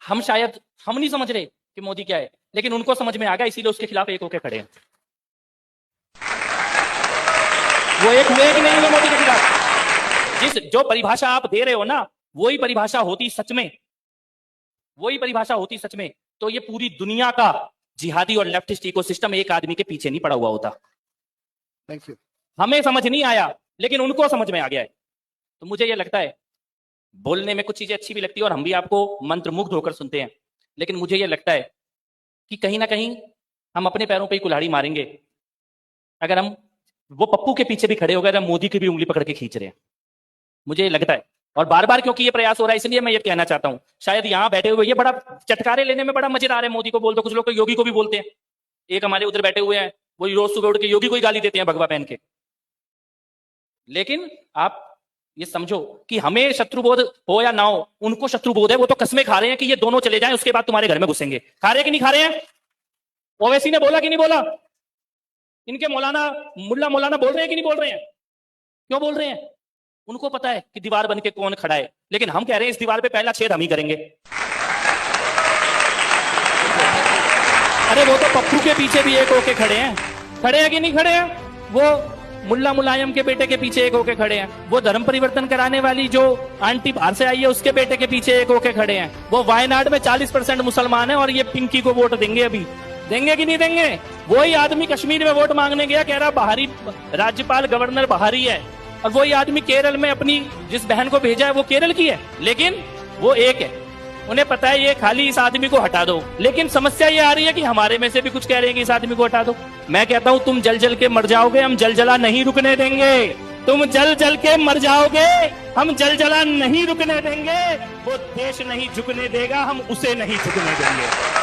हम नहीं समझ रहे कि मोदी क्या है, लेकिन उनको समझ में आ गया, इसीलिए उसके खिलाफ एक होकर खड़े हैं। वो एक हुए कि नहीं हुए मोदी के खिलाफ? जो परिभाषा आप दे रहे हो ना, वही परिभाषा होती सच में, तो ये पूरी दुनिया का जिहादी और लेफ्टिस्ट इकोसिस्टम एक आदमी के पीछे नहीं पड़ा हुआ होता। Thank you. हमें समझ नहीं आया, लेकिन उनको समझ में आ गया है। तो मुझे ये लगता है, बोलने में कुछ चीजें अच्छी भी लगती है और हम भी आपको मंत्रमुग्ध होकर सुनते हैं, लेकिन मुझे ये लगता है कि कहीं ना कहीं हम अपने पैरों पे ही कुल्हाड़ी मारेंगे अगर हम वो पप्पू के पीछे भी खड़े हो गए, हम मोदी की भी उंगली पकड़ के खींच रहे हैं। मुझे ये लगता है, और बार बार क्योंकि ये प्रयास हो रहा है, इसलिए मैं ये कहना चाहता हूं, शायद यहां बैठे हुए ये बड़ा चटकारे लेने में बड़ा मजेदार है। मोदी को बोल दो, कुछ लोग तो योगी को भी बोलते हैं। एक हमारे उधर बैठे हुए हैं, वो रोज सुबह उठ के योगी को ही गाली देते हैं भगवा पहन के। लेकिन आप ये समझो कि हमें शत्रुबोध हो या ना हो, उनको शत्रुबोध है। वो तो कसमें खा रहे हैं कि ये दोनों चले जाएं, उसके बाद तुम्हारे घर में घुसेंगे। खा रहे कि नहीं खा रहे हैं? ओवैसी ने बोला कि नहीं बोला? इनके मुल्ला मौलाना बोल रहे हैं कि नहीं बोल रहे हैं? क्यों बोल रहे हैं? उनको पता है कि दीवार बन के कौन खड़ा है, लेकिन हम कह रहे हैं इस दीवार पे पहला छेद हम ही करेंगे। अरे वो तो पप्पू के पीछे भी एक होके खड़े हैं कि नहीं खड़े हैं? वो मुल्ला मुलायम के बेटे के पीछे एक होके खड़े हैं। वो धर्म परिवर्तन कराने वाली जो आंटी बाहर से आई है, उसके बेटे के पीछे एक होके खड़े हैं। वो वायनाड में 40% मुसलमान है और ये पिंकी को वोट देंगे। अभी देंगे कि नहीं देंगे? वही आदमी कश्मीर में वोट मांगने गया, कह रहा बाहरी राज्यपाल गवर्नर बाहरी है, और वही आदमी केरल में अपनी जिस बहन को भेजा है वो केरल की है, लेकिन वो एक है। उन्हें पता है ये खाली इस आदमी को हटा दो, लेकिन समस्या ये आ रही है कि हमारे में से भी कुछ कह रहे हैं कि इस आदमी को हटा दो। मैं कहता हूं तुम जल जल के मर जाओगे, हम जल जला नहीं रुकने देंगे। तुम जल जल के मर जाओगे, हम जल जला नहीं रुकने देंगे। वो देश नहीं झुकने देगा, हम उसे नहीं झुकने देंगे।